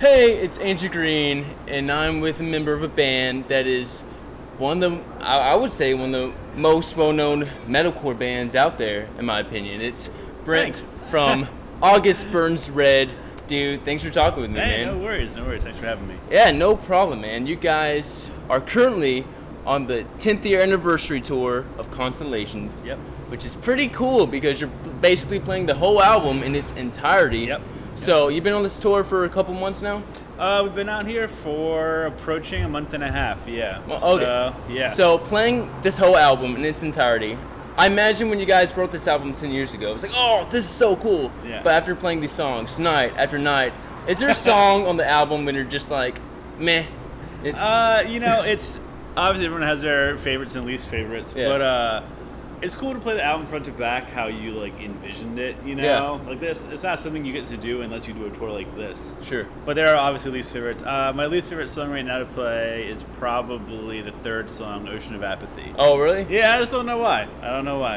Hey, it's Andrew Green, and I'm with a member of a band that is one of the, I would say, one of the most well-known metalcore bands out there, in my opinion. It's Brent from August Burns Red. Dude, thanks for talking with me, man. No worries. Thanks for having me. Yeah, no problem, man. You guys are currently on the 10th year anniversary tour of Constellations. Yep. Which is pretty cool because you're basically playing the whole album in its entirety. Yep. So you've been on this tour for a couple months now? We've been out here for approaching a month and a half, yeah. Well, okay. So So playing this whole album in its entirety, I imagine when you guys wrote this album 10 years ago, it was like, oh, this is so cool. Yeah. But after playing these songs night after night, is there a song on the album when you're just like, meh? it's obviously everyone has their favorites and least favorites, Yeah. but it's cool to play the album front to back how you like envisioned it, you know? Yeah. Like this, it's not something you get to do unless you do a tour like this. Sure. But there are obviously least favorites. My least favorite song right now to play is probably the third song, Ocean of Apathy. Oh, really? Yeah, I just don't know why.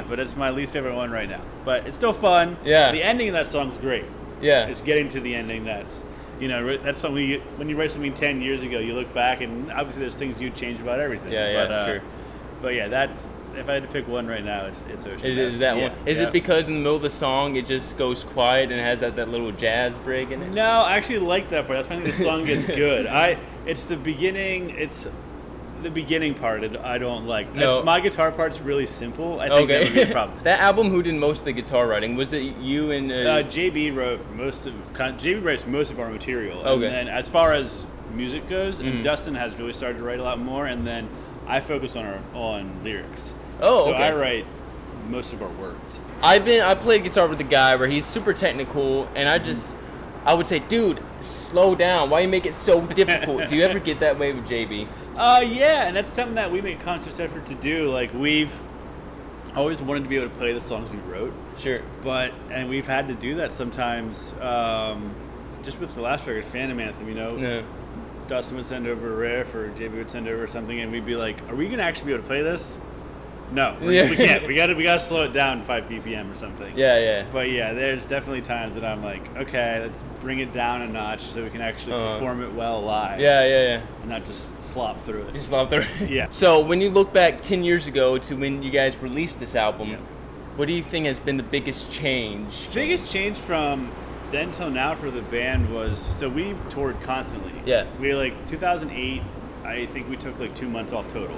But it's my least favorite one right now. But it's still fun. Yeah. The ending of that song's great. Yeah. It's getting to the ending that's something when you write something 10 years ago, you look back and obviously there's things you'd change about everything. Sure. But yeah, that's, if I had to pick one right now, it's Ocean. Is that yeah, one? Is it because in the middle of the song it just goes quiet and it has that little jazz break in it? No, I actually like that part. That's when I think the song gets good. It's the beginning. It's the beginning part I don't like. No. My guitar part's really simple. I think that would be a problem. That album, who did most of the guitar writing? Was it you and... JB writes most of our material. And Okay. then as far as music goes, and Dustin has really started to write a lot more, and then I focus on lyrics. Oh, so okay. I write most of our words. I played guitar with a guy where he's super technical, and I would say, dude, slow down. Why you make it so difficult? Do you ever get that way with JB? Yeah, and that's something that we make a conscious effort to do. Like, we've always wanted to be able to play the songs we wrote. Sure. And we've had to do that sometimes. Just with the last record, Phantom Anthem, Yeah. Dustin would send over a riff, or JB would send over something, and we'd be like, "Are we gonna actually be able to play this?" No, we can't. We gotta slow it down 5 BPM or something. Yeah. But yeah, there's definitely times that I'm like, okay, let's bring it down a notch so we can actually perform it well live. Yeah. And not just slop through it. You slop through. Yeah. So when you look back 10 years ago to when you guys released this album, Yeah. what do you think has been the biggest change? Biggest change from then till now for the band was, so we toured constantly. Yeah. We 2008, I think we took 2 months off total.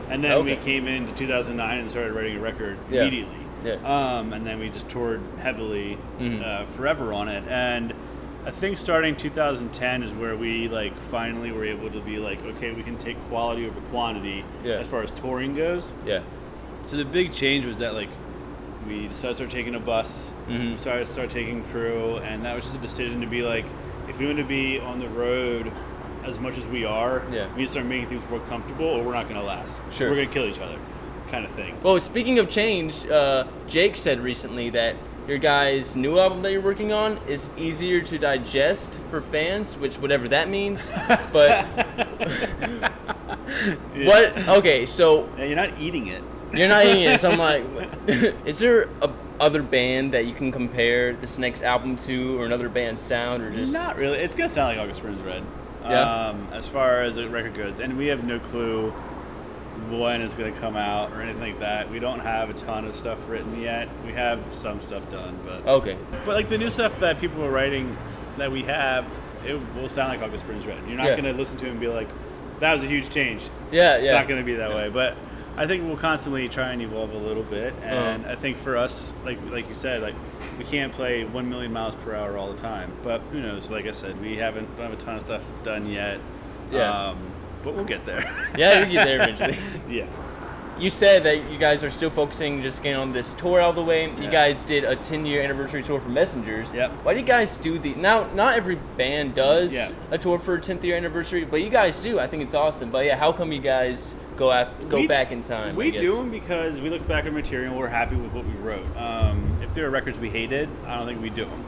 And then we came into 2009 and started writing a record immediately. Yeah. And then we just toured heavily forever on it. And I think starting 2010 is where we finally were able to be okay, we can take quality over quantity as far as touring goes. Yeah. So the big change was that we decided to start taking a bus, we started to start taking crew, and that was just a decision to be if we want to be on the road as much as we are, we need to start making things more comfortable or we're not going to last. Sure. We're going to kill each other, kind of thing. Well, speaking of change, Jake said recently that your guys' new album that you're working on is easier to digest for fans, which whatever that means. But what? Okay, so Yeah, you're not eating it. you're not eating it. So I'm like, is there a other band that you can compare this next album to, or another band's sound, or just Not really. It's going to sound like August Burns Red. Yeah. As far as the record goes, and we have no clue when it's going to come out or anything like that. We don't have a ton of stuff written yet. We have some stuff done, but Okay. But the new stuff that people are writing that we have, it will sound like August Burns Red. You're not going to listen to it and be like, that was a huge change. Yeah. It's not going to be that way. But I think we'll constantly try and evolve a little bit. And I think for us, like you said, we can't play 1 million miles per hour all the time. But who knows? Like I said, we don't have a ton of stuff done yet. Yeah. But we'll get there. Yeah, we get there eventually. Yeah. You said that you guys are still focusing just getting on this tour out of the way. You Yeah. guys did a 10-year anniversary tour for Messengers. Yep. Why do you guys do now? Not every band does Yeah. a tour for a 10th year anniversary, but you guys do. I think it's awesome. But yeah, how come you guys go back in time? We do them because we look back at material and we're happy with what we wrote. If there are records we hated, I don't think we do them.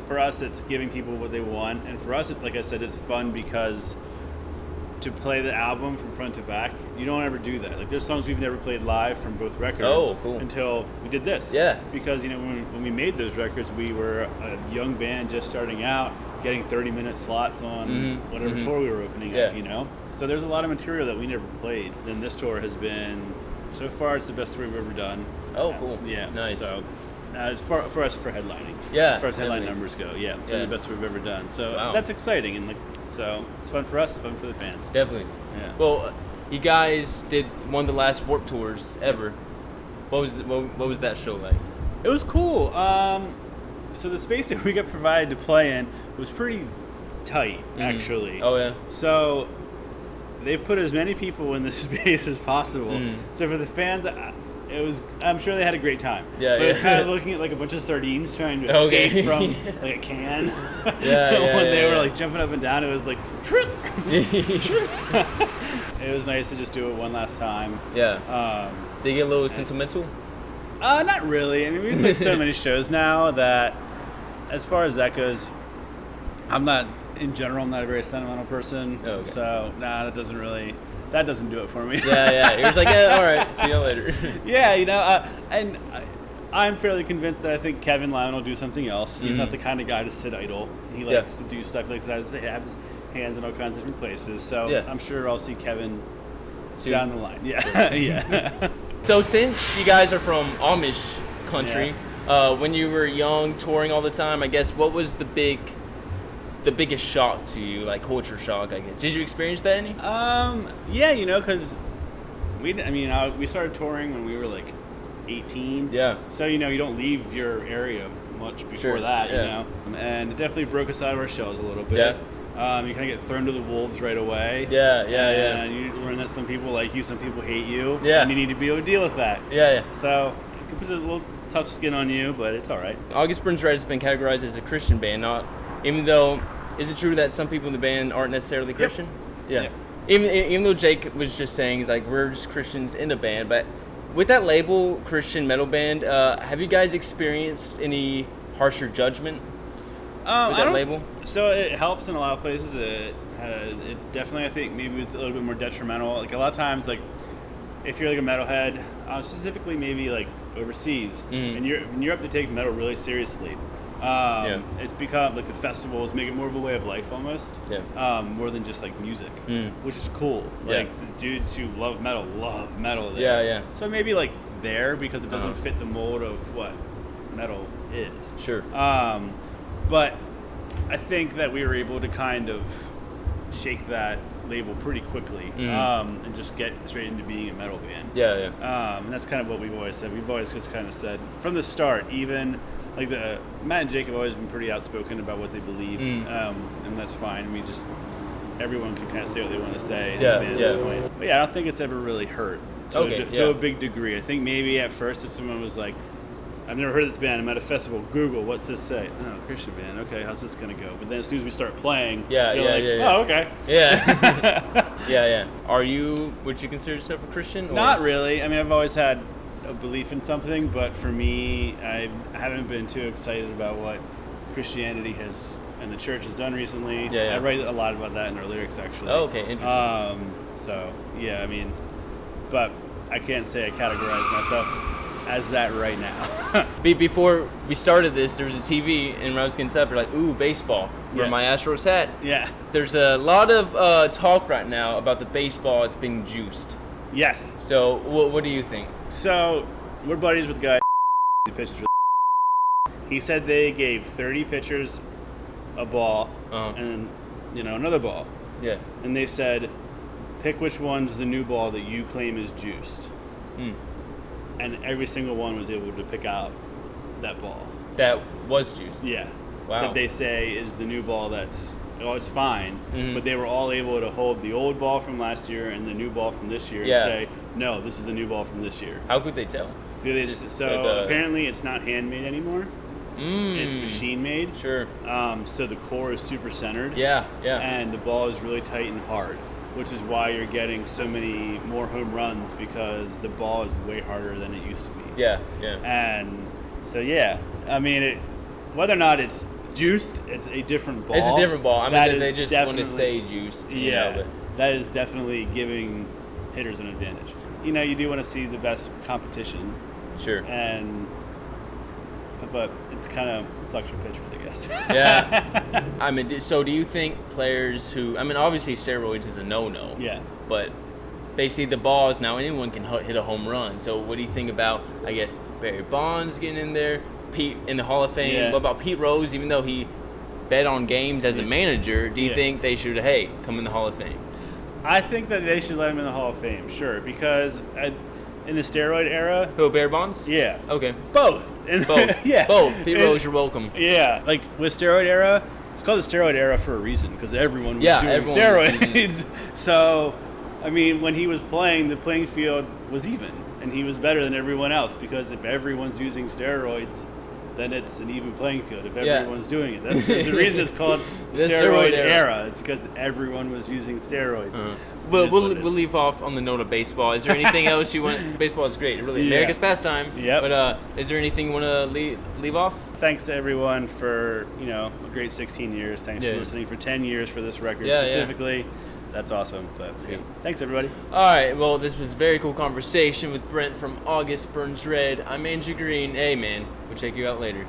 For us, it's giving people what they want, and for us, like I said, it's fun because to play the album from front to back, you don't ever do that. There's songs we've never played live from both records until we did this. Yeah. Because when we made those records, we were a young band just starting out, getting 30-minute slots on whatever tour we were opening up, So there's a lot of material that we never played. And this tour has been, so far, it's the best tour we've ever done. Oh, cool. Yeah. Nice. So as far for us for headlining. Yeah. As far as headline numbers go, it's been the best we've ever done. So wow. That's exciting, and so it's fun for us, fun for the fans. Definitely. Yeah. Well, you guys did one of the last Warped Tours ever. What was that show like? It was cool. So the space that we got provided to play in was pretty tight, actually. Oh yeah. So they put as many people in the space as possible. So for the fans, I'm sure they had a great time. Yeah, but it was kind of looking at like a bunch of sardines trying to escape from like a can. When they were like jumping up and down, it was like. It was nice to just do it one last time. Yeah. Did you get a little sentimental? Not really. I mean, we've played so many shows now that, as far as that goes, I'm not a very sentimental person. Oh, okay. So, that doesn't do it for me. Yeah. You're just like, all right, see you later. Yeah, and I'm fairly convinced that I think Kevin Lyman will do something else. He's not the kind of guy to sit idle. He likes to do stuff like that. He has his hands in all kinds of different places. So I'm sure I'll see Kevin down the line. Yeah, yeah. So since you guys are from Amish country, when you were young, touring all the time, I guess what was the biggest shock to you, like culture shock? I guess. Did you experience that any? Yeah, because we started touring when we were like 18. Yeah. So you don't leave your area much before that, and it definitely broke us out of our shells a little bit. Yeah. You kind of get thrown to the wolves right away. Yeah. And you learn that some people like you, some people hate you. Yeah. And you need to be able to deal with that. Yeah. So it puts a little tough skin on you, but it's all right. August Burns Red has been categorized as a Christian band, even though, is it true that some people in the band aren't necessarily Christian? Yeah. Even though Jake was just saying, he's like, we're just Christians in the band, but with that label, Christian metal band, have you guys experienced any harsher judgment with that label? So it helps in a lot of places. It definitely, I think, maybe was a little bit more detrimental. Like a lot of times, like if you're like a metalhead, specifically maybe like overseas, and you're up to take metal really seriously. It's become like the festivals make it more of a way of life almost, more than just like music, which is cool. Like the dudes who love metal there. Yeah. So maybe like there, because it doesn't fit the mold of what metal is. Sure. But I think that we were able to kind of shake that label pretty quickly, and just get straight into being a metal band. And that's kind of what we've always said. We've always just kind of said from the start, even like Matt and Jake have always been pretty outspoken about what they believe, and that's fine. Everyone can kind of say what they want to say in the band at this point. But I don't think it's ever really hurt to a big degree. I think maybe at first if someone was like, I've never heard of this band, I'm at a festival, Google, what's this say? Oh, Christian band, okay, how's this going to go? But then as soon as we start playing, oh, okay. Yeah. Would you consider yourself a Christian? Or? Not really. I've always had a belief in something, but for me, I haven't been too excited about what Christianity has and the church has done recently. I write a lot about that in our lyrics, actually. Oh, okay, interesting. But I can't say I categorize myself as that right now. Before we started this, there was a TV, and when I was getting set up, you're like, ooh, baseball, where my Astros hat. Yeah. There's a lot of talk right now about the baseball as being juiced. Yes. So what do you think? So we're buddies with the guy who pitches for he said they gave 30 pitchers a ball and another ball. Yeah. And they said, pick which one's the new ball that you claim is juiced. And every single one was able to pick out that ball. That was juiced? Yeah. Wow. That they say is the new ball that's, it's fine, but they were all able to hold the old ball from last year and the new ball from this year and say, no, this is the new ball from this year. How could they tell? Apparently it's not handmade anymore. It's machine made. Sure. So the core is super centered. Yeah. And the ball is really tight and hard, which is why you're getting so many more home runs, because the ball is way harder than it used to be. Yeah. And so whether or not it's juiced, it's a different ball. It's a different ball. They just want to say juiced. But that is definitely giving hitters an advantage. You do want to see the best competition. Sure. But but it's kind of sucks for pitchers, I guess. Yeah. I mean, so do you think players who, I mean, obviously steroids is a no-no. Yeah. But basically the balls, now anyone can hit a home run. So what do you think about, I guess, Barry Bonds getting in there, Pete in the Hall of Fame? Yeah. What about Pete Rose, even though he bet on games as a manager, do you think they should, hey, come in the Hall of Fame? I think that they should let him in the Hall of Fame, sure, because in the steroid era... Who, Barry Bonds? Yeah. Okay. Both. Both. Yeah. Both. Pete Rose, you're welcome. Yeah. Like, with steroid era, it's called the steroid era for a reason, because everyone was doing steroids. So, I mean, when he was playing, the playing field was even, and he was better than everyone else, because if everyone's using steroids, then it's an even playing field if everyone's doing it. That's the reason it's called the steroid era. It's because everyone was using steroids. Well, we'll leave off on the note of baseball. Is there anything else you want? Baseball is great. Really, America's pastime. Yep. But is there anything you want to leave off? Thanks to everyone for, a great 16 years. Thanks for listening for 10 years for this record specifically. Yeah. That's awesome. But thanks, everybody. All right. Well, this was a very cool conversation with Brent from August Burns Red. I'm Andrew Green. Hey, man. We'll check you out later.